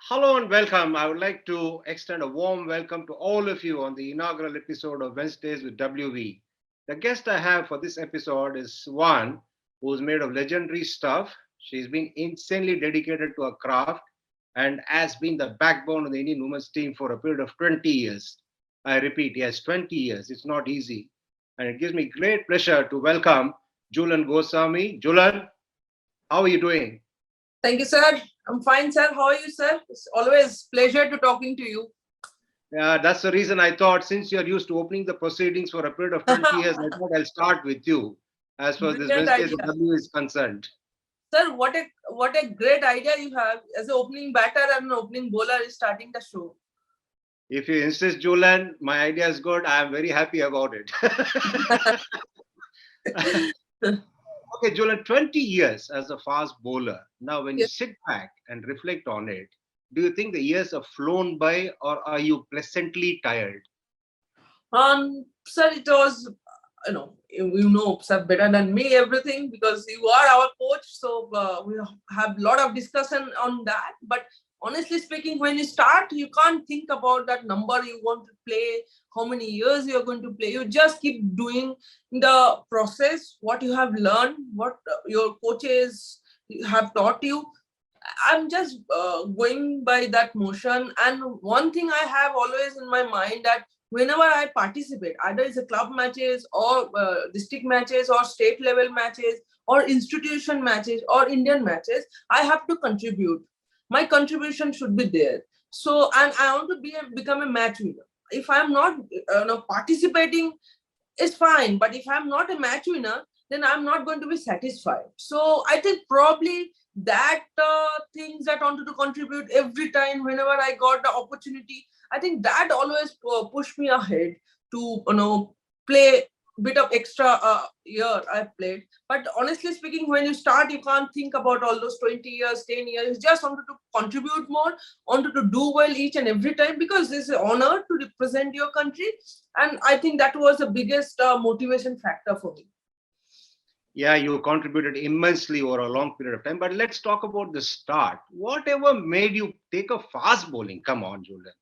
Hello and welcome. I would like to extend a warm welcome to all of you on the inaugural episode of Wednesdays with WV. The guest I have for this episode is one who's made of legendary stuff. She's been insanely dedicated to her craft and has been the backbone of the Indian women's team for a period of 20 years. I repeat, yes, 20 years. It's not easy. And it gives me great pleasure to welcome Jhulan Goswami. Jhulan, how are you doing? Thank you, sir. I'm fine, sir. How are you, sir? It's always pleasure to talking to you. Yeah, that's the reason I thought since you're used to opening the proceedings for a period of 20 years, I thought I'll start with you as far as this Brilliant Wednesdays idea, with W is concerned. sir. What a great idea you have as an opening batter and an opening bowler is starting the show. If you insist, Julian, my idea is good. I am very happy about it. Okay, Julian, 20 years as a fast bowler. Now, when you Yes. sit back and reflect on it, do you think the years have flown by or are you pleasantly tired? Sir, it was you know sir better than me everything because you are our coach. So we have a lot of discussion on that. But honestly speaking, when you start, you can't think about that number you want to play, how many years you are going to play. You just keep doing the process, what you have learned, what your coaches have taught you. I'm just going by that motion. And one thing I have always in my mind that whenever I participate, either it's a club matches or district matches or state level matches or institution matches or Indian matches, I have to contribute. My contribution should be there. So, and I want to become a match winner. If I'm not participating, it's fine. But if I'm not a match winner, then I'm not going to be satisfied. So I think probably that things that I wanted to contribute every time whenever I got the opportunity, I think that always pushed me ahead to play bit of extra year I played. But honestly speaking, when you start, you can't think about all those 20 years, 10 years. You just wanted to contribute more, wanted to do well each and every time because this is an honor to represent your country. And I think that was the biggest motivation factor for me. Yeah, you contributed immensely over a long period of time. But let's talk about the start. Whatever made you take a fast bowling? Come on, Julian.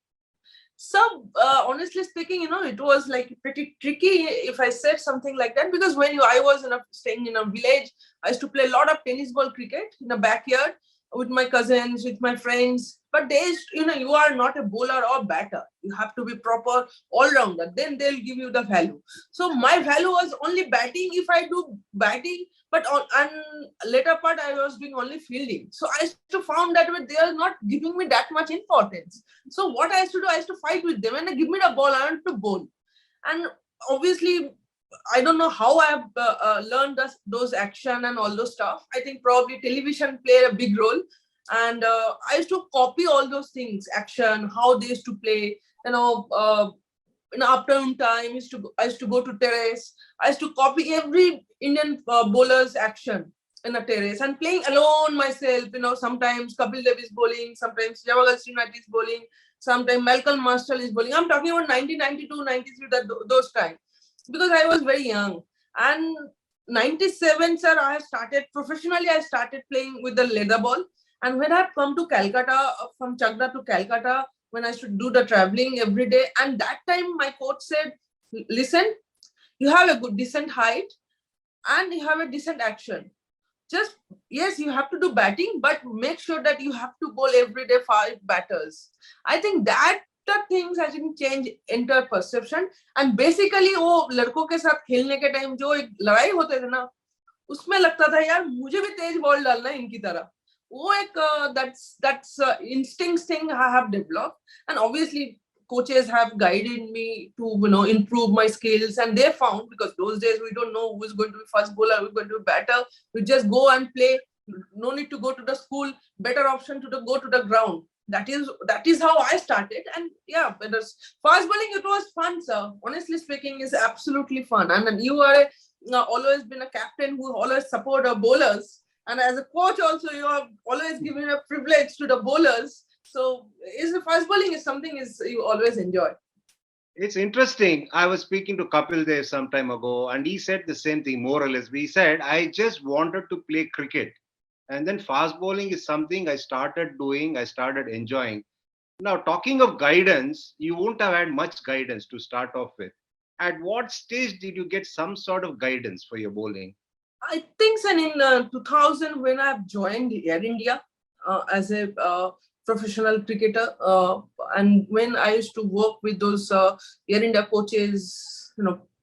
So honestly speaking, it was like pretty tricky if I said something like that because I was staying in a village, I used to play a lot of tennis ball cricket in the backyard with my cousins, with my friends. But you are not a bowler or batter. You have to be proper all rounder. Then they'll give you the value. So my value was only batting if I do batting, but on and later part I was doing only fielding. So I used to found that they are not giving me that much importance. So what I used to do, I used to fight with them and they give me the ball, I want to bowl. And obviously, I don't know how I have learned those action and all those stuff. I think probably television played a big role. And I used to copy all those things, action, how they used to play, in afternoon time, I used to go to terrace. I used to copy every Indian bowler's action in a terrace and playing alone myself. Sometimes Kapil Dev is bowling, sometimes Javagal Srinath is bowling, sometimes Malcolm Marshall is bowling. I'm talking about 1992, 93, those times because I was very young. And 97, sir, I started professionally. I started playing with the leather ball. And when I come to Calcutta, from Chagda to Calcutta, when I should do the traveling every day. And that time my coach said, listen, you have a good decent height and you have a decent action. Just yes, you have to do batting, but make sure that you have to bowl every day 5 batters. I think that the things has been change entire perception. And basically वो लड़कों के साथ खेलने के time जो एक लड़ाई होते थे ना उसमें लगता था यार मुझे भी तेज बॉल डालना है इनकी तरह वो एक that's instinct thing I have developed. And obviously coaches have guided me to improve my skills. And they found, because those days we don't know who's going to be fast bowler, who's going to be batter, we just go and play. No need to go to the school. Better option to go to the ground. That is how I started. And yeah, but fast bowling, it was fun, sir. Honestly speaking, is absolutely fun. And then you are always been a captain who always support our bowlers. And as a coach also, you have always given a privilege to the bowlers. So is the fast bowling is something is you always enjoy. It's interesting. I was speaking to Kapil Dev some time ago, and he said the same thing, more or less. He said, I just wanted to play cricket. And then fast bowling is something I started doing, I started enjoying. Now, talking of guidance, you won't have had much guidance to start off with. At what stage did you get some sort of guidance for your bowling? I think so in 2000 when I've joined Air India as a professional cricketer, and when I used to work with those Air India coaches,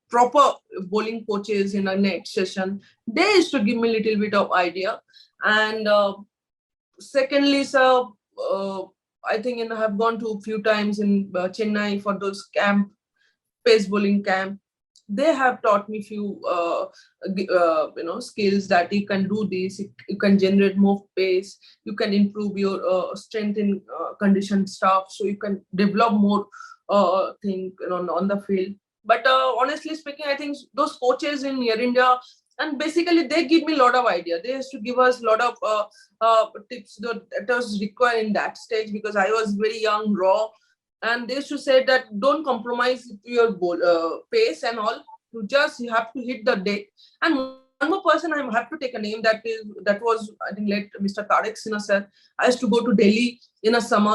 proper bowling coaches in a net session, they used to give me a little bit of idea. And secondly, so I think I have gone to a few times in Chennai for those pace bowling camp. They have taught me few skills that you can do this, you can generate more pace, you can improve your strength in condition stuff, so you can develop more thing on the field. But honestly speaking, I think those coaches in Air India, and basically they give me a lot of idea. They used to give us a lot of tips that was required in that stage, because I was very young, raw, and they used to say that don't compromise with your pace and all. You have to hit the deck. And one more person I have to take a name, that was, I think, late Mr. Tariq Sinha sir. I used to go to Delhi in a summer,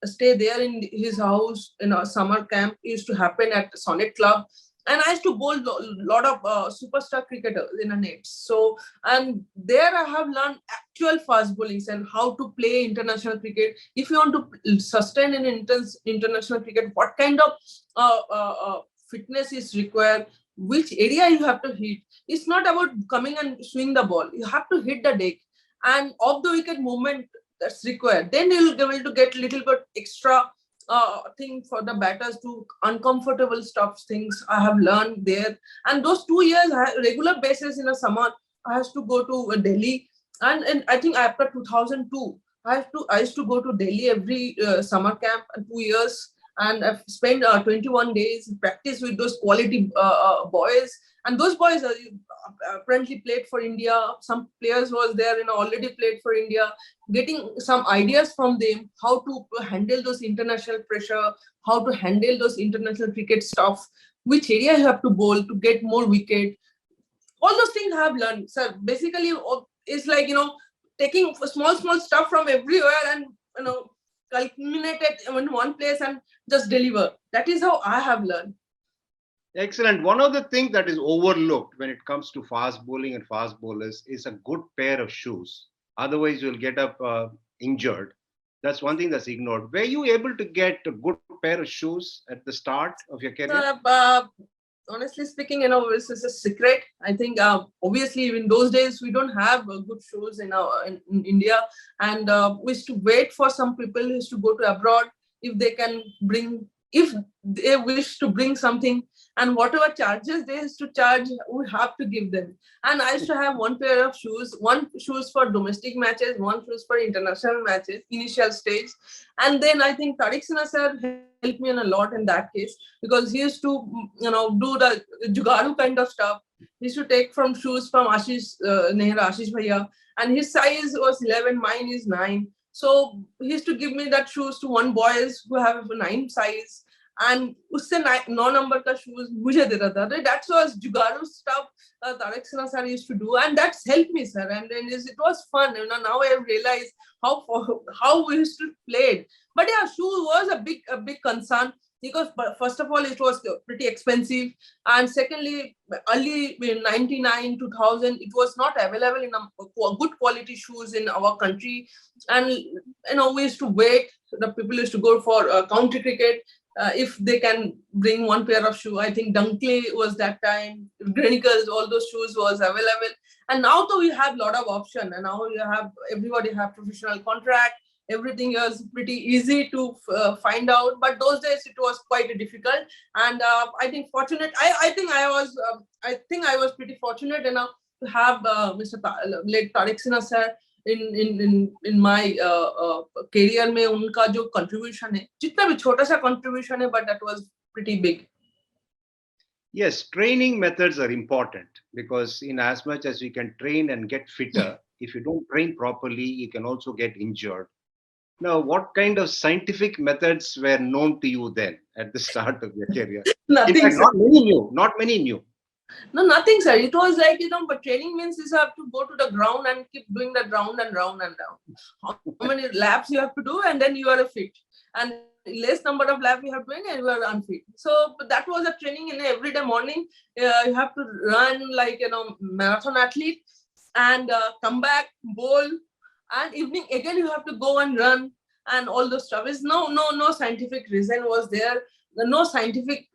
stay there in his house in a summer camp. It used to happen at Sonnet Club, and I used to bowl lot of superstar cricketers in a net. So, and there I have learned actual fast bowlings and how to play international cricket. If you want to sustain in international cricket, what kind of fitness is required, which area you have to hit. It's not about coming and swing the ball. You have to hit the deck and off the wicket movement that's required. Then you'll be able to get little bit extra thing for the batters to uncomfortable stuff things I have learned there. And those 2 years, regular basis in a summer, I have to go to Delhi, and I think after 2002, I used to go to Delhi every summer camp, 2 years, and I've spent 21 days practice with those quality boys. And those boys apparently played for India. Some players was there, already played for India. Getting some ideas from them, how to handle those international pressure, how to handle those international cricket stuff, which area you have to bowl to get more wicket. All those things I have learned. So basically, it's like taking small stuff from everywhere and culminate it in one place and just deliver. That is how I have learned. Excellent. One of the things that is overlooked when it comes to fast bowling and fast bowlers is a good pair of shoes. Otherwise, you'll get up injured. That's one thing that's ignored. Were you able to get a good pair of shoes at the start of your career? Honestly speaking, this is a secret. I think obviously in those days we don't have good shoes in India, and we used to wait for some people who used to go to abroad if they can bring, if they wish to bring something, and whatever charges they used to charge, we have to give them. And I used to have one pair of shoes, one shoes for domestic matches, one shoes for international matches, initial stage. And then I think Tariq Sinha sir helped me in a lot in that case, because he used to, do the jugaru kind of stuff. He used to take from shoes from Ashish Bhaiya, and his size was 11, mine is 9. So he used to give me that shoes to one boys who have 9 size, and उससे 9 number का shoes मुझे देता था. That was jugaru stuff Tariq Sinha sir used to do, and that's helped me, sir. And then it was fun. Now I realize how we used to play it. But yeah, shoe was a big concern, because first of all it was pretty expensive, and secondly, early in 99 2000 it was not available in good quality shoes in our country. And we used to wait. The people used to go for county cricket. If they can bring one pair of shoe, I think Dunkley was that time, Grenicles, all those shoes was available. And now though we have a lot of option, and now everybody have professional contract. Everything is pretty easy to find out, but those days it was quite difficult. And I think fortunate. I think I was pretty fortunate enough to have late Tariq Sinha sir in my career में उनका जो contribution है, जितना भी छोटा सा contribution है, but that was pretty big. Yes, training methods are important, because in as much as you can train and get fitter, if you don't train properly, you can also get injured. Now, what kind of scientific methods were known to you then at the start of your career? Nothing. In fact, not many knew. No, nothing, sir. It was like, but training means you have to go to the ground and keep doing that round and round and round. How many laps you have to do, and then you are fit. And less number of laps you have doing, and you are unfit. So but that was a training in every day morning. You have to run like, marathon athlete, and come back, bowl, and evening again you have to go and run, and all those stuff. Is no scientific reason was there, no scientific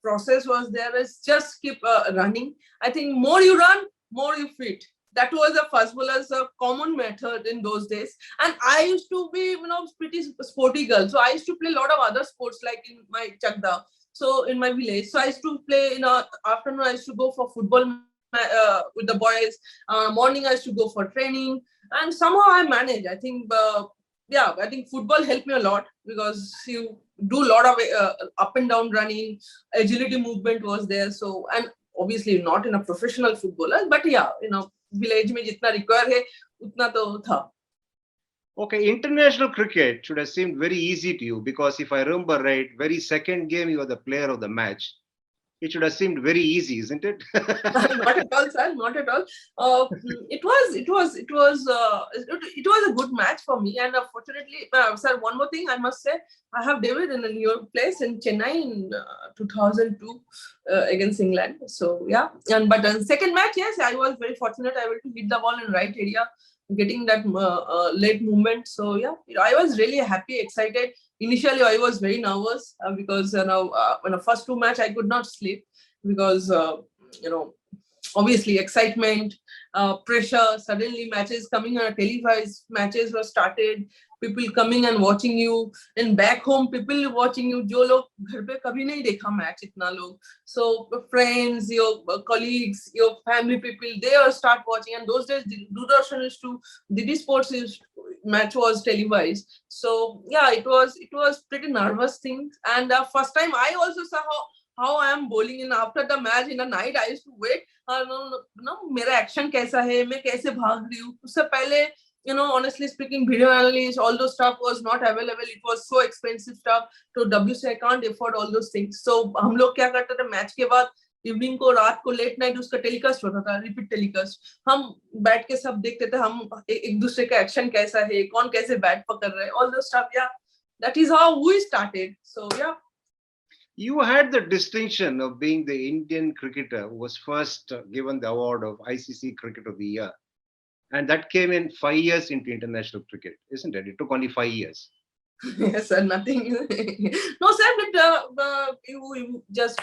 process was there. It's just keep running. I think more you run, more you fit. That was a fast bowler's common method in those days. And I used to be, pretty sporty girl. So I used to play a lot of other sports like in my chakda. So in my village, so I used to play afternoon. I used to go for football with the boys. Morning I used to go for training, and somehow I managed. I think. Yeah, I think football helped me a lot because you do a lot of up and down running, agility movement was there. So, and obviously not in a professional footballer, but yeah, village में जितना require है उतना तो था. Okay, international cricket should have seemed very easy to you because if I remember right, very second game you were the player of the match. It should have seemed very easy, isn't it? Not at all, sir. Not at all. It was a good match for me, and fortunately, sir. One more thing I must say, I have debuted in a new place in Chennai in 2002 against England. So yeah, and but second match, yes, I was very fortunate. I able to hit the ball in right area, getting that late movement. So yeah, I was really happy, excited. Initially, I was very nervous because when the first two match I could not sleep because you know obviously excitement, pressure. Suddenly matches coming on a televised matches were started. People coming and watching you, and back home people watching you. जो लोग घर पे कभी नहीं देखा match इतना लोग. So friends, your colleagues, your family people, they all start watching. And those days, Doordarshan is to DD Sports is match was televised. So yeah, it was pretty nervous thing. And first time I also saw how I am bowling. In after the match in the night, I used to wait. No, मेरा action कैसा है, मैं कैसे भाग रही हूँ. उससे पहले, honestly speaking, video analysis, all those stuff was not available. It was so expensive stuff. So WC, I can't afford all those things. So हम लोग क्या करते थे मैच के बाद इवनिंग को रात को लेट नाइट उसका टेलीकास्ट होता था, रिपीट टेलीकास्ट. हम बैठ के सब देखते थे, हम एक दूसरे का एक्शन कैसा है, कौन कैसे बैट पकड़ रहे हैं, all those stuff. Yeah, that is how we started. So yeah. You had the distinction of being the Indian cricketer who was first given the award of ICC Cricket of the Year. And that came in 5 years into international cricket, isn't it? It took only 5 years. Yes, sir, nothing. No, sir, but you just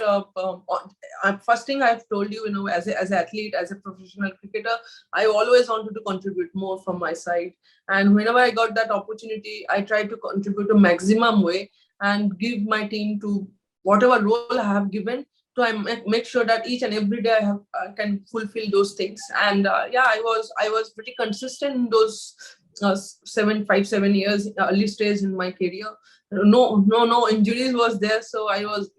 first thing I've told you, as an athlete, as a professional cricketer, I always wanted to contribute more from my side. And whenever I got that opportunity, I tried to contribute to maximum way and give my team to whatever role I have given. So I make sure that each and every day I can fulfill those things. And yeah, I was pretty consistent in those 7 early stage in my career. No injuries was there, so I was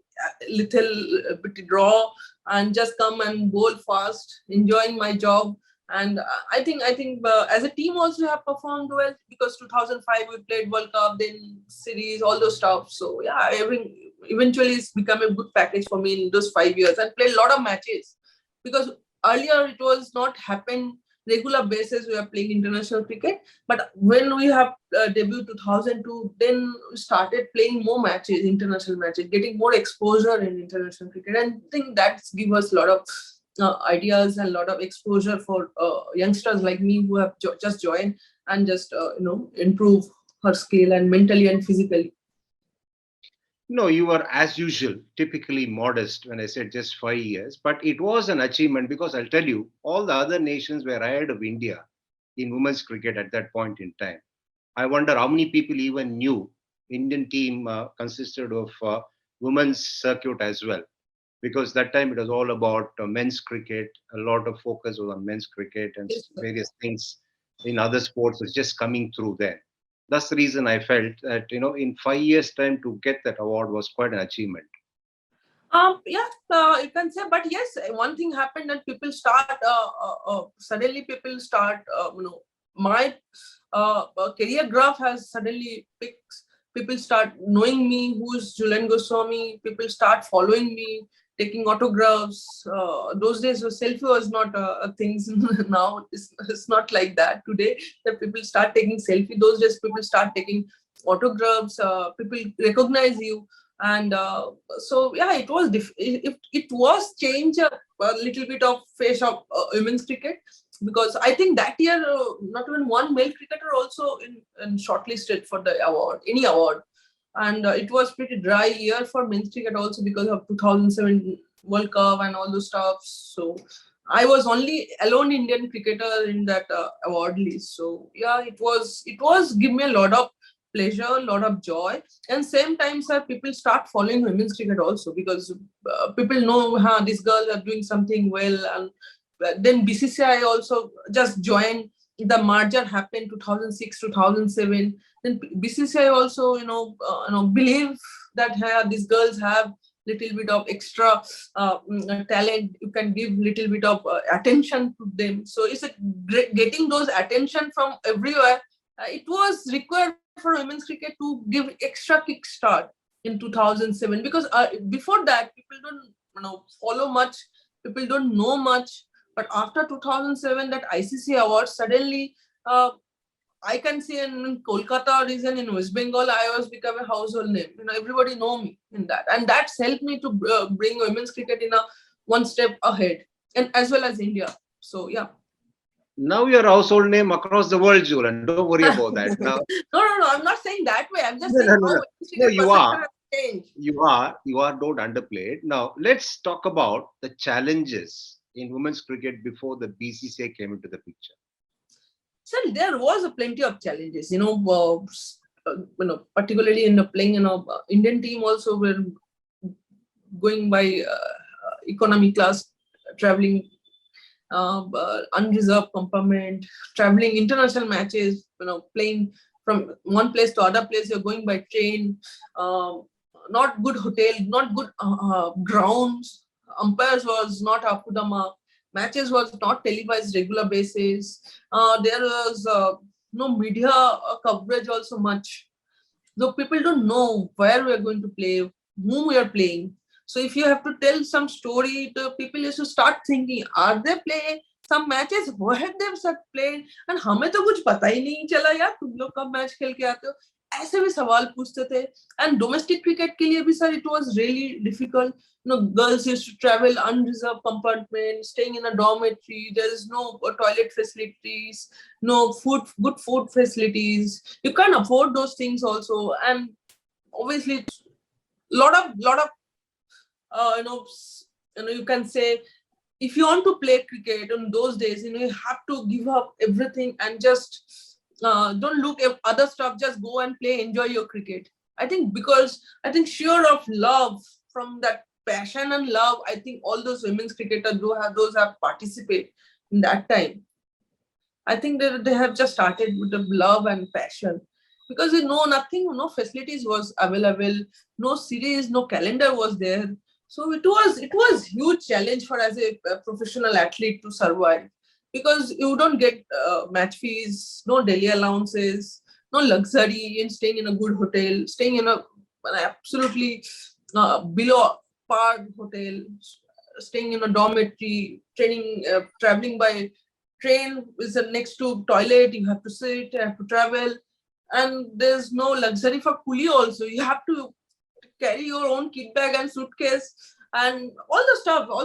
a little bit raw and just come and bowl fast, enjoying my job. And I think as a team also have performed well because 2005 we played World Cup, then series, all those stuff. So yeah, eventually it's become a good package for me in those 5 years and played a lot of matches because earlier it was not happened regular basis. We are playing international cricket, but when we have debuted 2002, then we started playing more matches, international matches, getting more exposure in international cricket, and I think that's give us a lot of ideas and a lot of exposure for youngsters like me who have just joined and just improve her skill and mentally and physically. No, you were as usual, typically modest when I said just 5 years, but it was an achievement because I'll tell you, all the other nations were ahead of India in women's cricket at that point in time. I wonder how many people even knew Indian team consisted of women's circuit as well, because that time it was all about men's cricket. A lot of focus was on men's cricket and Yes, sir. various things in other sports was just coming through there. That's the reason I felt that, in 5 years' time to get that award was quite an achievement. Yeah, you can say, but yes, one thing happened and people start suddenly people start my career graph has suddenly picked. People start knowing me, who's Jhulan Goswami. People start following me. taking autographs. Those days, selfie was not a thing. Now it's not like that. Today, that people start taking selfie. Those days, people start taking autographs. People recognize you, and so yeah, it was it was change a little bit of face of women's cricket, because I think that year not even one male cricketer also in shortlisted for the award, any award. And it was pretty dry year for men's cricket also because of 2007 World Cup and all those stuff. So I was only alone Indian cricketer in that award list. So yeah, it was give me a lot of pleasure, a lot of joy, and same time, sir, people start following women's cricket also because people know, huh, these girls are doing something well, and then BCCI also just joined. The merger happened 2006 2007. Then BCCI also believe that these girls have little bit of extra talent. You can give little bit of attention to them. So it's getting those attention from everywhere. It was required for women's cricket to give extra kickstart in 2007, because before that people don't follow much, people don't know much. But after 2007, that ICC award, suddenly I can see in Kolkata region, in West Bengal, I was become a household name. Everybody know me in that, and that's helped me to bring women's cricket in a one step ahead, and as well as India. So yeah. Now your household name across the world, Jhulan. Don't worry about that. Now, No. I'm not saying that way. I'm just no, saying no, no, how no. women's No, cricket you perception are. has changed. You are. Don't underplay it. Now, let's talk about the challenges in women's cricket before the BCCI came into the picture. So there was a plenty of challenges, particularly in the playing, Indian team also were going by economy class, traveling unreserved compartment, traveling international matches, playing from one place to other place. You're going by train, not good hotel, not good grounds. Umpires was not up to the mark. Matches was not televised regular basis. There was no media coverage also much. So people don't know where we are going to play, whom we are playing. So if you have to tell some story, the people used to start thinking, are they playing some matches? Where they start playing? And हमें तो कुछ पता ही नहीं चला यार, तुम लोग कब मैच खेल के आते हो? ऐसे भी सवाल पूछते थे. And domestic cricket के लिए भी sir, it was really difficult. Girls used to travel unreserved compartment, staying in a dormitory. There is no toilet facilities, no good food facilities. You can't afford those things also, and obviously, lot of you can say, if you want to play cricket in those days, you have to give up everything and just don't look at other stuff. Just go and play, enjoy your cricket. I think sure of love, from that passion and love, I think all those women's cricketers have participated in that time. I think they have just started with the love and passion, because nothing, no facilities was available, no series, no calendar was there. So it was huge challenge for as a professional athlete to survive, because you don't get match fees, no daily allowances, no luxury in staying in a good hotel, staying in an absolutely below par hotel, staying in a dormitory, traveling by train is next to toilet. You have to sit, you have to travel, and there's no luxury for coolie also. You have to carry your own kit bag and suitcase and all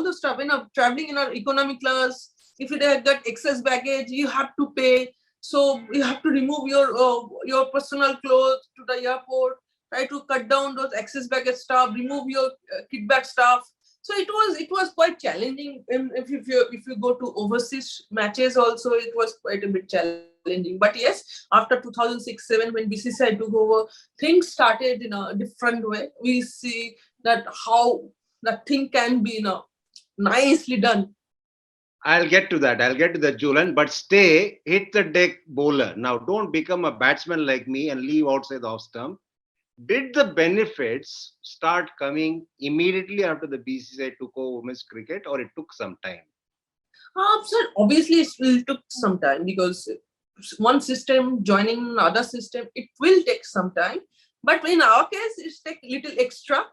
the stuff. Traveling in our economy class, if you have got excess baggage, you have to pay. So you have to remove your personal clothes to the airport. Try to cut down those excess baggage stuff. Remove your kit bag stuff. So it was quite challenging. If you go to overseas matches also, it was quite a bit challenging. But yes, after 2006-07, when BCCI took over, things started in a different way. We see that how that thing can be nicely done. I'll get to that. I'll get to that, Jhulan. But stay, hit the deck bowler. Now, don't become a batsman like me and leave outside the off stump. Did the benefits start coming immediately after the BCCI took over women's cricket, or it took some time? So obviously, it will took some time, because one system joining another system, it will take some time. But in our case, it's take little extra.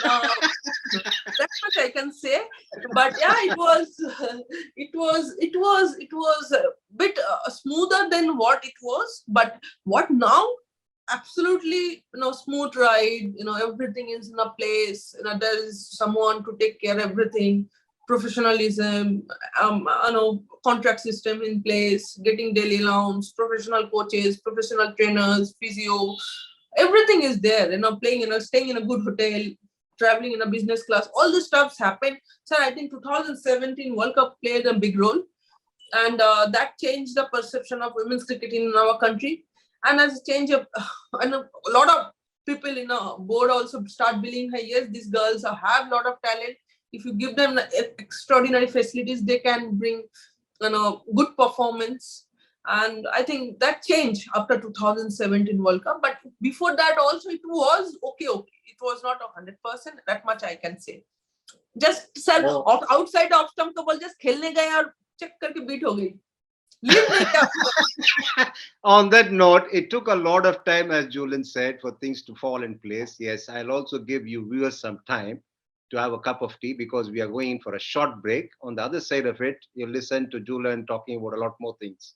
Uh, that much I can say. But yeah, it was, it was a bit smoother than what it was. But what now? Absolutely, smooth ride. Everything is in a place. There is someone to take care of everything. Professionalism, contract system in place, getting daily allowance, professional coaches, professional trainers, physio, everything is there. Playing, staying in a good hotel, traveling in a business class, all this stuff's happened. So I think 2017 World Cup played a big role, and that changed the perception of women's cricket in our country. And as a change of, and a lot of people in a board also start believing, hey, yes, these girls have a lot of talent. If you give them extraordinary facilities, they can bring, good performance. And I think that changed after 2017 World Cup. But before that also it was okay, okay. It was not 100%. That much I can say. Just sir, Oh, outside off stump तो ball just खेलने गए और check करके beat हो गई. Leave नहीं किया. on that note, it took a lot of time, as Julian said, for things to fall in place. Yes, I'll also give you viewers some time to have a cup of tea because we are going in for a short break. On the other side of it, you'll listen to Julian talking about a lot more things.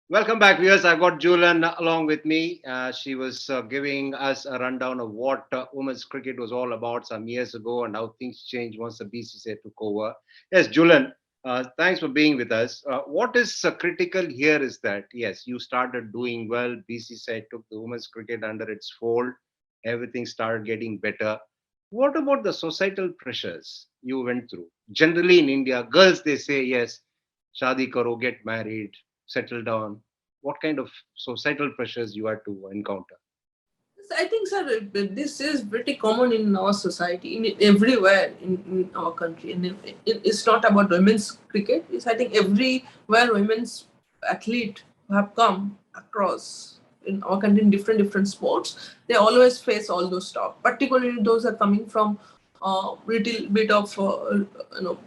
Welcome back, viewers. I've got Julian along with me. She was giving us a rundown of what women's cricket was all about some years ago and how things changed once the BCCI took over. Yes, Julian, thanks for being with us. What is critical here is that, yes, you started doing well. BCCI took the women's cricket under its fold. Everything started getting better. What about the societal pressures you went through? Generally in India, girls, they say, yes, shadi karo, get married, settle down. What kind of societal pressures you had to encounter? I think, sir, this is pretty common in our society, in everywhere in our country. And it's not about women's cricket. It's, I think, everywhere women's athlete have come across in our country in different sports, they always face all those stuff. Particularly those are coming from little bit of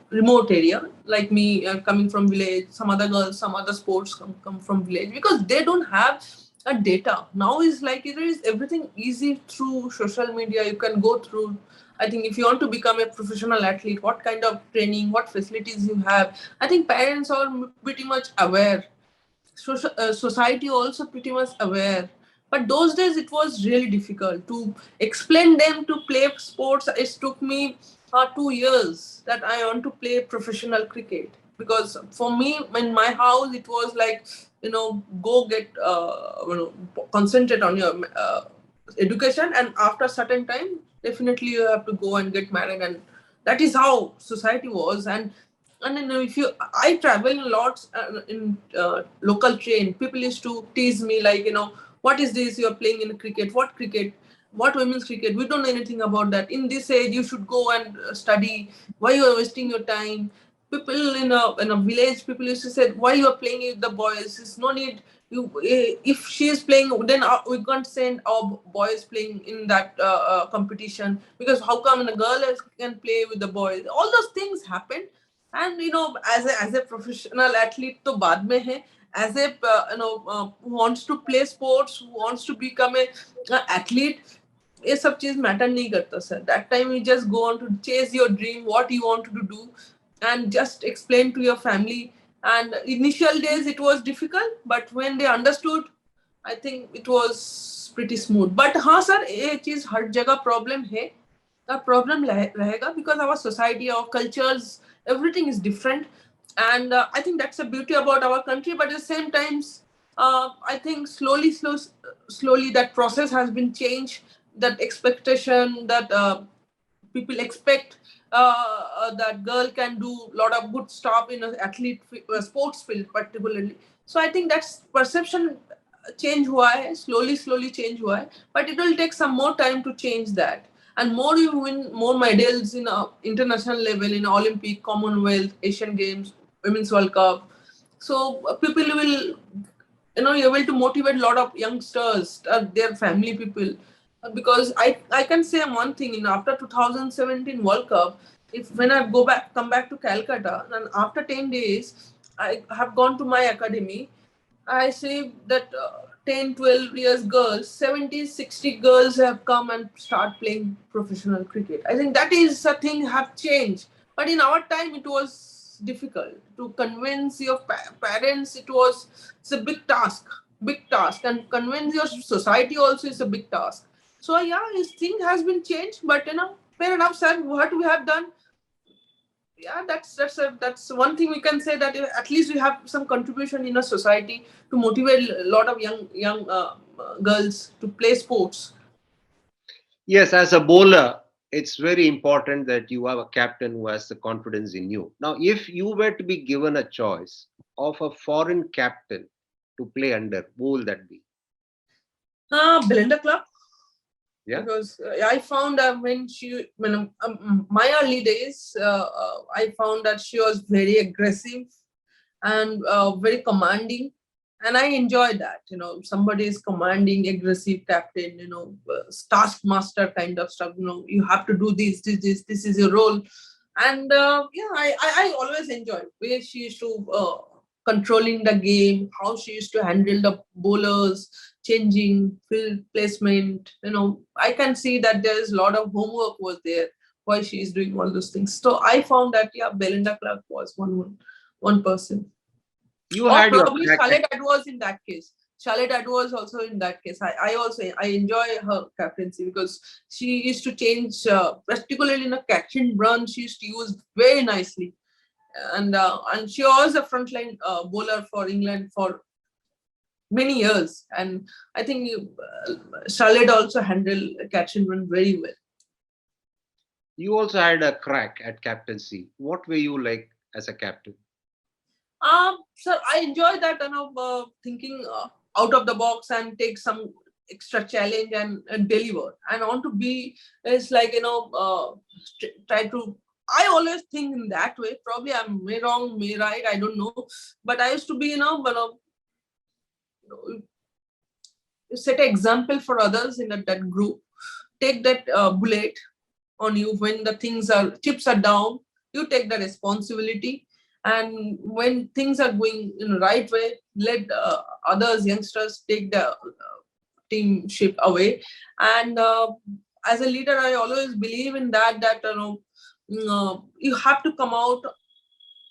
remote area, like me, coming from village. Some other girls, some other sports come from village because they don't have a data. Now is like it is everything easy through social media. You can go through. I think if you want to become a professional athlete, what kind of training, what facilities you have, I think parents are pretty much aware. Society also pretty much aware. But those days it was really difficult to explain them to play sports. It took me 2 years that I want to play professional cricket, because for me in my house it was like, go get concentrate on your education, and after certain time definitely you have to go and get married. And that is how society was. And then if you, I travel a lot in local train. People used to tease me like, what is this you're playing in cricket? What cricket? What women's cricket? We don't know anything about that. In this age, you should go and study. Why you are wasting your time? People in a village, people used to say, why you are playing with the boys? There's no need. You, if she is playing, then we can't send our boys playing in that competition, because how come a girl can play with the boys? All those things happen. And as a professional athlete to baad mein hai. As a who wants to play sports, who wants to become a athlete, ये सब चीज matter नहीं करता sir. That time you just go on to chase your dream, what you want to do, and just explain to your family. And initial days it was difficult, but when they understood, I think it was pretty smooth. But हाँ sir, ये चीज हर जगह problem है. The problem रहेगा, because our society, our cultures, everything is different. And I think that's the beauty about our country. But at the same times, I think slowly that process has been changed. that expectation that people expect that girl can do a lot of good stuff in a sports field particularly. So I think that's perception change हुआ है, slowly change हुआ है, but it will take some more time to change that. And more you win more medals in international level, in Olympic, Commonwealth, Asian Games, Women's World Cup. So people will, you're able to motivate a lot of youngsters, their family people. Because I can say one thing, after 2017 World Cup, if when I come back to Calcutta, and after 10 days, I have gone to my academy. I see that 10, 12 years girls, 70, 60 girls have come and start playing professional cricket. I think that is a thing have changed. But in our time, it was difficult to convince your parents. It's a big task, and convince your society also is a big task. So yeah, this thing has been changed. But fair enough, sir. What we have done, yeah, that's one thing we can say, that at least we have some contribution in a society to motivate a lot of young girls to play sports. Yes, as a bowler, it's very important that you have a captain who has the confidence in you. Now, if you were to be given a choice of a foreign captain to play under, who will that be? Belinda Clark, Yeah. because I found when my early days, I found that she was very aggressive and very commanding, and I enjoy that. Somebody is commanding, aggressive captain. Taskmaster kind of stuff. You have to do this is your role, and yeah, I always enjoy where she used to controlling the game, how she used to handle the bowlers, changing field placement. I can see that there is a lot of homework was there why she is doing all those things. So I found that yeah, Belinda Clark was one person. You Or had your probably crack at, Charlotte Edwards in that case. Charlotte Edwards also in that case. I enjoy her captaincy because she used to change, particularly in a catching run, she used to use very nicely. And she was a frontline bowler for England for many years. And I think Charlotte also handled catch and run very well. you also had a crack at captaincy. What were you like as a captain? So I enjoy that, thinking out of the box and take some extra challenge and deliver. And I want to be is like try to. I always think in that way. Probably I'm may wrong, may right. I don't know. But I used to be set an example for others in that group. Take that bullet on you when the chips are down. You take the responsibility, and when things are going in the right way, let others youngsters take the teamship away. And as a leader, I always believe in that you have to come out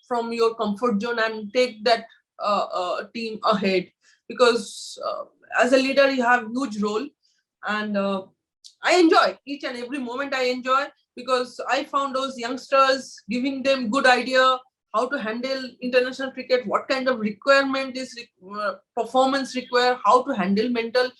from your comfort zone and take that team ahead, because as a leader you have huge role. And I enjoy each and every moment. I enjoy because I found those youngsters, giving them good idea how to handle international cricket, what kind of requirement is performance require, how to handle mental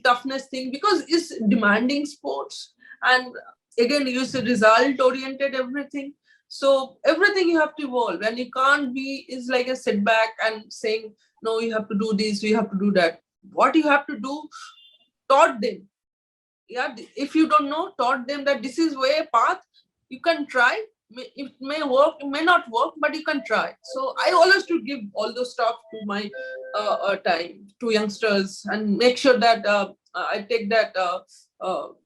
toughness thing, because it's demanding sports. And again, it's result oriented everything. So everything you have to evolve, and you can't be is like a setback and saying no, you have to do this, you have to do that. What you have to do, taught them. Yeah, if you don't know, taught them that this is way path. You can try. It may work, it may not work, but you can try. So I always to give all those stuff to my time to youngsters and make sure that I take that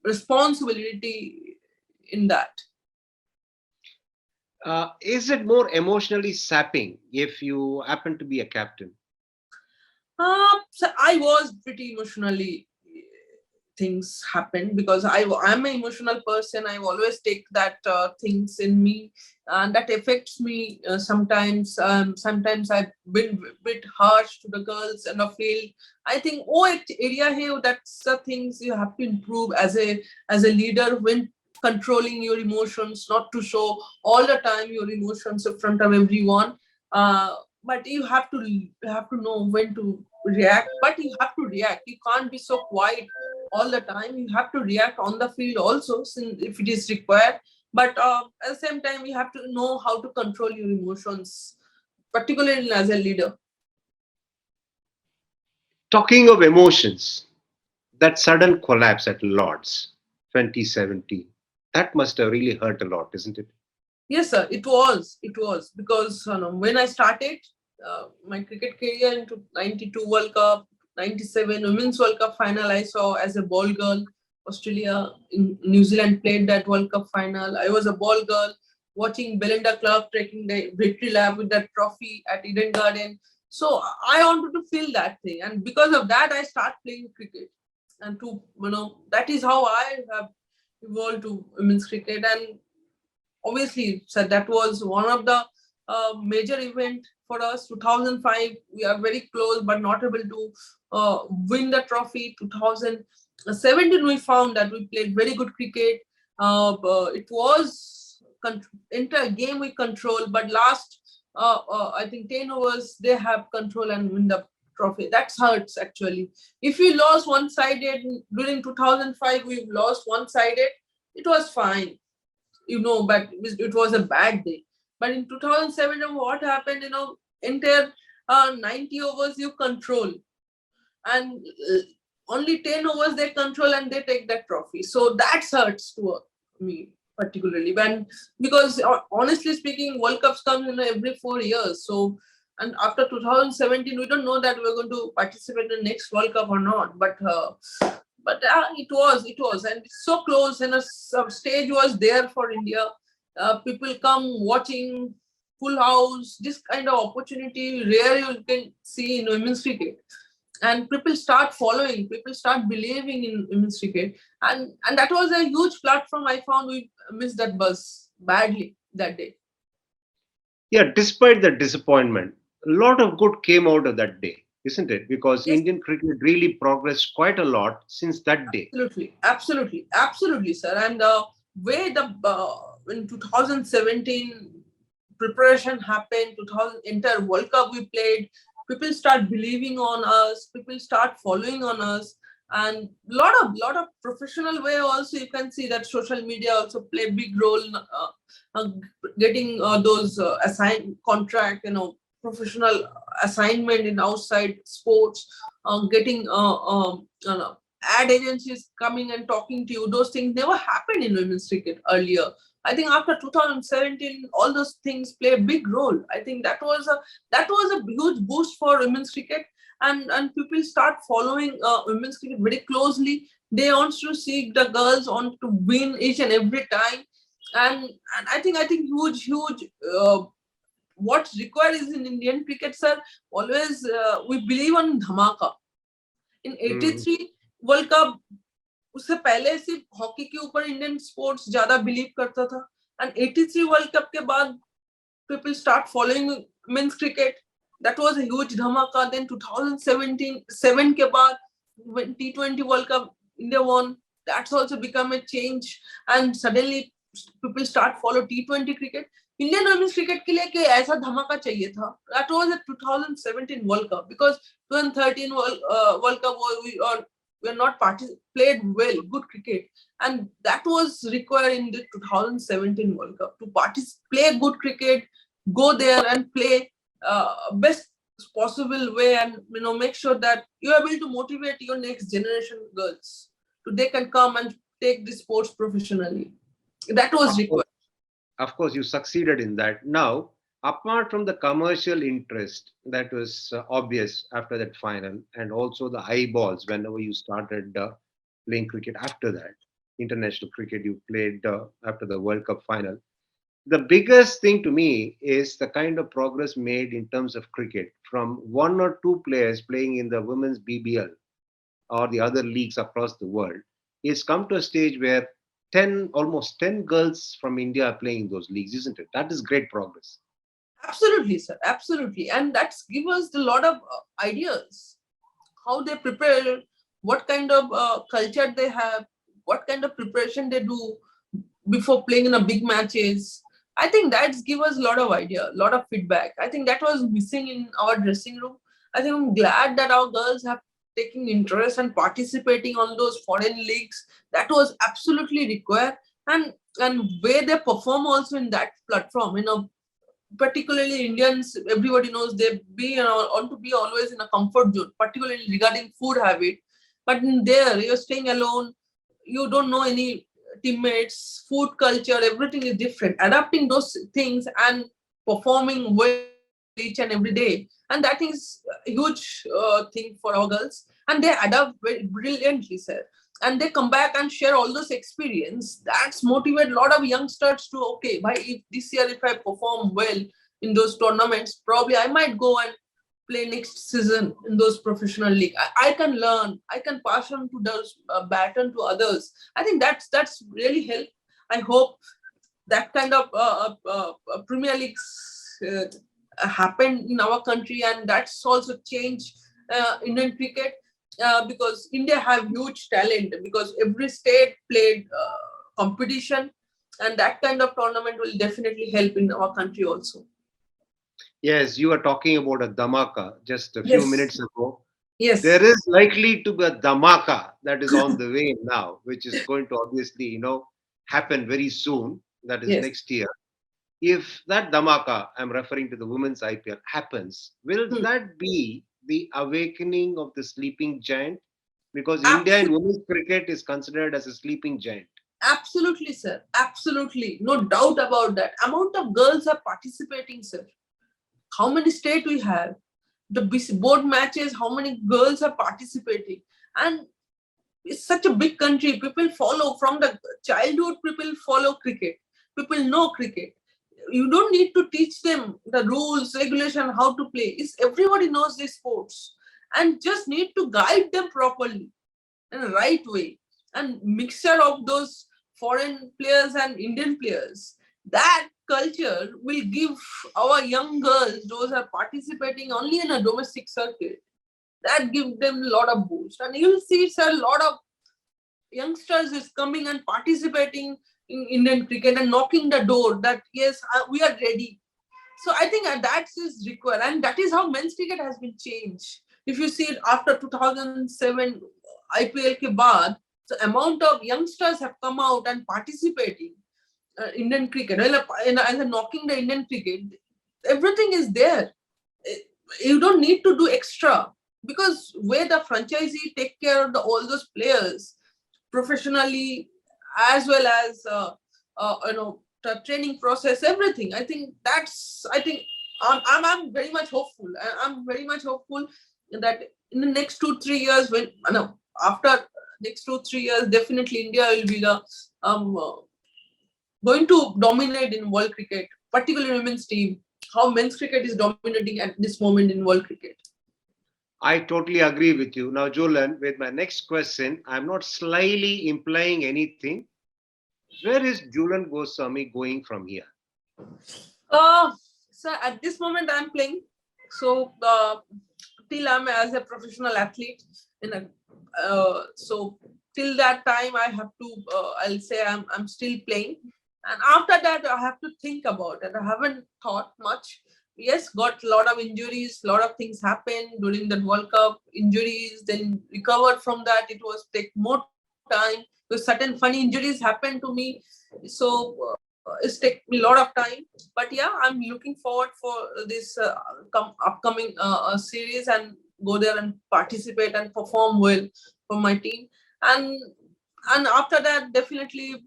responsibility in that. Is it more emotionally sapping if you happen to be a captain? So I was pretty emotionally things happen because I'm an emotional person. I always take that things in me, and that affects me sometimes. Sometimes I've been a bit harsh to the girls in the field. I think area here, that's the things you have to improve as a leader when controlling your emotions, not to show all the time your emotions in front of everyone. But you have to know when to react, but you have to react. You can't be so quiet all the time. You have to react on the field also, since if it is required. But at the same time, you have to know how to control your emotions, particularly as a leader. Talking of emotions, that sudden collapse at Lords 2017, that must have really hurt a lot, isn't it? Yes, sir. It was. It was because when I started my cricket career into '92 World Cup, '97 Women's World Cup final, I saw as a ball girl. Australia, in New Zealand played that World Cup final. I was a ball girl watching Belinda Clark taking the victory lap with that trophy at Eden Garden. So I wanted to feel that thing, and because of that, I started playing cricket. And to that is how I have evolved to women's cricket. And obviously, so that was one of the major event for us. 2005, we are very close, but not able to win the trophy. 2017, we found that we played very good cricket. It was entire game we control, but last I think 10 overs they have control and win the trophy. That hurts actually. If we lost one-sided during 2005, we lost one-sided. It was fine, but it was a bad day. But in 2007, what happened, entire 90 overs you control, and only 10 overs they control and they take that trophy. So that hurts to me particularly. When because honestly speaking, World Cups come every 4 years. So and after 2017, we don't know that we're going to participate in the next World Cup or not. But it was, and it's so close, and a stage was there for India. People come watching, full house. This kind of opportunity rare you can see in women's cricket, and people start following. People start believing in women's cricket, and that was a huge platform. I found we missed that bus badly that day. Yeah, despite the disappointment, a lot of good came out of that day, isn't it? Because Yes, Indian cricket really progressed quite a lot since that day. absolutely, absolutely, absolutely, sir. And the way the in 2017 preparation happened, 2000 entire World Cup we played, people start believing on us, people start following on us, and lot of professional way also. You can see that social media also play big role in uh, getting those assigned contract, professional assignment in outside sports, getting ad agencies coming and talking to you. Those things never happened in women's cricket earlier. I think after 2017, all those things play a big role. I think that was a huge boost for women's cricket, and people start following women's cricket very closely. They want to see the girls want to win each and every time, and I think huge. What's required is in Indian cricket, sir. Always we believe on dhamaka. In Mm. '83 world cup, उससे पहले सिर्फ hockey के ऊपर Indian sports ज्यादा believe करता था, and 83 world cup के बाद people start following men's cricket. That was a huge dhamaka. Then 2017 7 के बाद when T20 World Cup India won, that's also become a change, and suddenly people start follow T20 cricket. Indian women's cricket के लिए कि ऐसा धमाका चाहिए था. That was a 2017 World Cup, because 2013 World Cup we are not played well good cricket, and that was required in the 2017 World Cup to play good cricket, go there and play best possible way, and make sure that you're able to motivate your next generation girls so they can come and take the sports professionally. That was Of course, required. of course, you succeeded in that. Now, apart from the commercial interest that was obvious after that final, and also the eyeballs whenever you started playing cricket after that, international cricket you played after the World Cup final. The biggest thing to me is the kind of progress made in terms of cricket from one or two players playing in the women's BBL or the other leagues across the world. It's come to a stage where 10, almost 10 girls from India are playing in those leagues, isn't it? That is great progress. Absolutely, sir. Absolutely. And that's give us a lot of ideas how they prepare, what kind of culture they have, what kind of preparation they do before playing in a big matches. I think that's give us a lot of idea, a lot of feedback. I think that was missing in our dressing room. I think I'm glad that our girls have taking interest and participating on those foreign leagues. That was absolutely required. And where they perform also in that platform, particularly Indians, everybody knows they want to be always in a comfort zone, particularly regarding food habit. But in there, you're staying alone, you don't know any teammates, food culture, everything is different. Adapting those things and performing well each and every day, and that is a huge thing for our girls. And they adapt very brilliantly, sir. And they come back and share all those experience. That's motivate a lot of youngsters to, okay, by if this year if I perform well in those tournaments, probably I might go and play next season in those professional league. I can learn, I can pass on to those baton to others. I think that's really help. I hope that kind of premier leagues happen in our country, and that's also change Indian cricket, because India have huge talent, because every state played competition, and that kind of tournament will definitely help in our country also. Yes, you were talking about a dhamaka just a few Yes, minutes ago. There yes, is likely to be a dhamaka that is on the way now, which is going to obviously, happen very soon. That is yes. next year. If that dhamaka, I'm referring to the women's IPL, happens, will Hmm. that be the awakening of the sleeping giant? Because India in Absolutely. women's cricket is considered as a sleeping giant. Absolutely, sir. Absolutely. No doubt about that. Amount of girls are participating, sir. How many state we have? The board matches, how many girls are participating? And it's such a big country. People follow from the childhood, people follow cricket. People know cricket. You don't need to teach them the rules, regulation, how to play. It's everybody knows these sports. And just need to guide them properly in a right way, and mixture of those foreign players and Indian players. That culture will give our young girls, those are participating only in a domestic circuit, that give them a lot of boost. And you'll see it's a lot of youngsters is coming and participating in Indian cricket and knocking the door that yes, we are ready. So I think that is required, and that is how men's cricket has been changed. If you see it after 2007 IPL ke baad, the amount of youngsters have come out and participating Indian cricket, and knocking the Indian cricket, everything is there. Eh, You don't need to do extra, because where the franchisee take care of all those players professionally, as well as the training process, everything. I think I'm very much hopeful. I'm very much hopeful that in the next 2 3 years, when no, after next 2 3 years, definitely India will be the um uh, going to dominate in world cricket, particularly women's team. How men's cricket is dominating at this moment in world cricket. I totally agree with you. Now, Julian, with my next question, I'm not slyly implying anything. Where is Jhulan Goswami going from here? Uh, so at this moment I'm playing. So till I'm as a professional athlete in a so till that time I have to I'll say I'm still playing, and after that I have to think about it. I haven't thought much. Yes, got a lot of injuries, lot of things happened during that World Cup, injuries, then recovered from that. It was take more time because certain funny injuries happened to me. So it's take me a lot of time. But yeah, I'm looking forward for this upcoming series, and go there and participate and perform well for my team. And and after that, definitely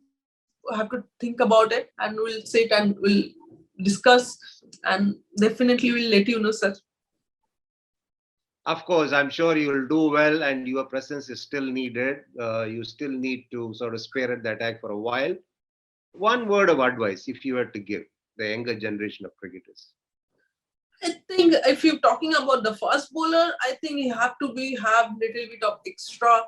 have to think about it, and we'll sit and we'll discuss, and definitely we'll let you know, sir. Of course, I'm sure you will do well, and your presence is still needed. You still need to sort of spearhead the attack for a while. One word of advice, if you were to give the younger generation of cricketers. I think if you're talking about the fast bowler, I think you have to be have little bit of extra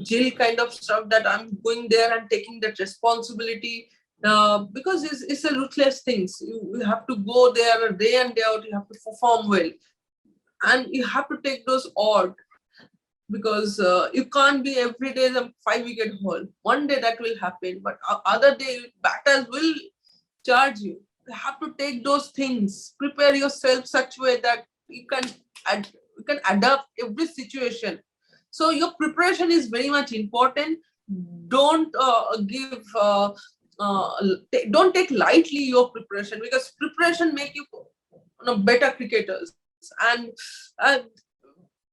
Jill kind of stuff, that I'm going there and taking that responsibility, because it's a ruthless things. You have to go there day and day out. You have to perform well, and you have to take those odd, because you can't be every day the 5 wicket haul. One day that will happen, but other day batters will charge you. You have to take those things, prepare yourself such way that you can can adapt every situation. So your preparation is very much important. Don't don't take lightly your preparation, because preparation make you, better cricketers. And uh,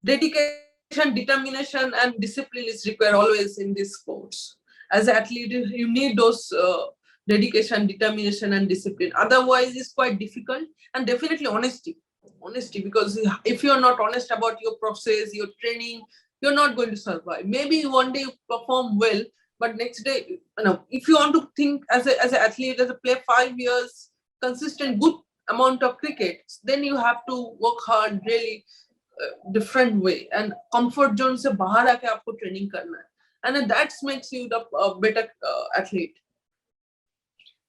dedication, determination, and discipline is required always in these sports. As an athlete, you need those dedication, determination, and discipline. Otherwise, it's quite difficult. And definitely honesty, because if you're not honest about your process, your training, you're not going to survive. Maybe one day you perform well, but next day, if you want to think as an athlete, as a player, 5 years consistent good amount of cricket, then you have to work hard really different way, and comfort zone से बाहर आके आपको training करना है, and that makes you the better athlete.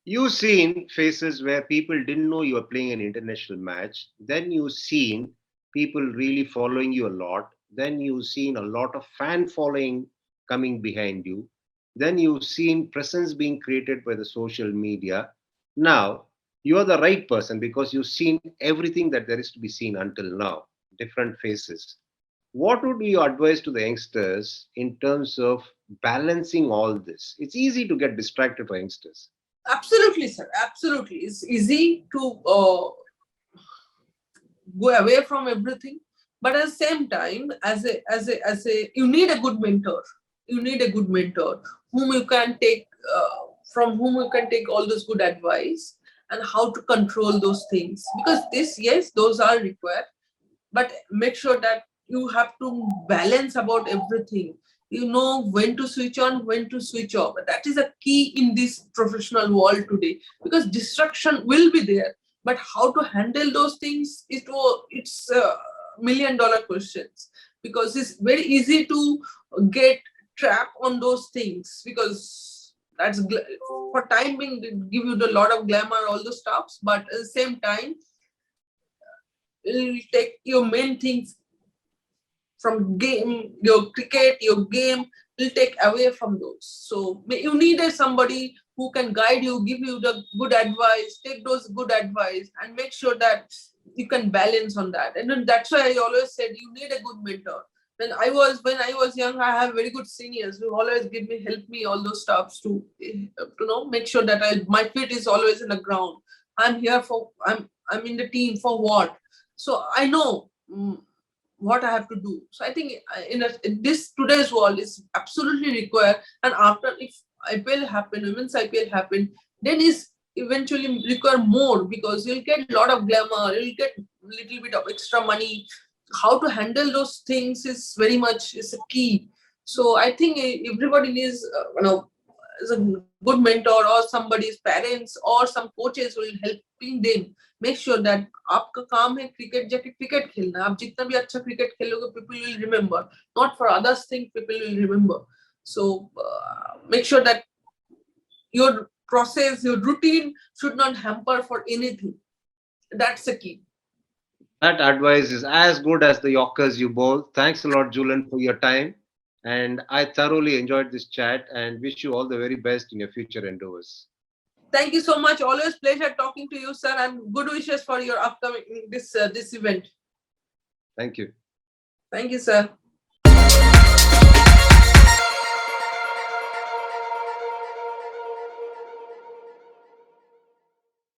You've seen phases where people didn't know you were playing an international match. Then you've seen people really following you a lot. Then you've seen a lot of fan following coming behind you. Then you've seen presence being created by the social media. Now you are the right person because you've seen everything that there is to be seen until now, different phases. What would be your advice to the youngsters in terms of balancing all this? It's easy to get distracted for youngsters. Absolutely, sir. Absolutely, it's easy to go away from everything, but at the same time, as a you need a good mentor. You need a good mentor whom you can take from whom you can take all those good advice, and how to control those things, because this, yes, those are required, but make sure that you have to balance about everything. You know when to switch on, when to switch off. That is a key in this professional world today, because distraction will be there, but how to handle those things, it's $1 million questions, because it's very easy to get trapped on those things, because for time being they give you a lot of glamour, all those stuffs, but at the same time it'll take your main things from game, your cricket, your game, will take away from those. So you needed somebody who can guide you, give you the good advice, take those good advice, and make sure that you can balance on that. And then that's why I always said you need a good mentor. When I was young, I have very good seniors who always help me all those stuffs to know, make sure that my feet is always in the ground. I'm in the team for what? So I know what I have to do. So I think in this today's world is absolutely required. And after, if IPL happen, women's IPL happen, then is eventually require more, because you'll get a lot of glamour, you'll get little bit of extra money. How to handle those things is very much is a key. So I think everybody needs is a good mentor, or somebody's parents or some coaches will helping them. Make sure that आपका काम है cricket जाके cricket खेलना. आप जितना भी अच्छा cricket खेलोगे, people will remember. Not for others things, people will remember. So make sure that your process, your routine should not hamper for anything. That's the key. That advice is as good as the Yorkers you bowl. Thanks a lot, Jhulan, for your time. And I thoroughly enjoyed this chat and wish you all the very best in your future endeavors. Thank you so much. Always pleasure talking to you, sir, and good wishes for your upcoming this event. Thank you. Thank you, sir.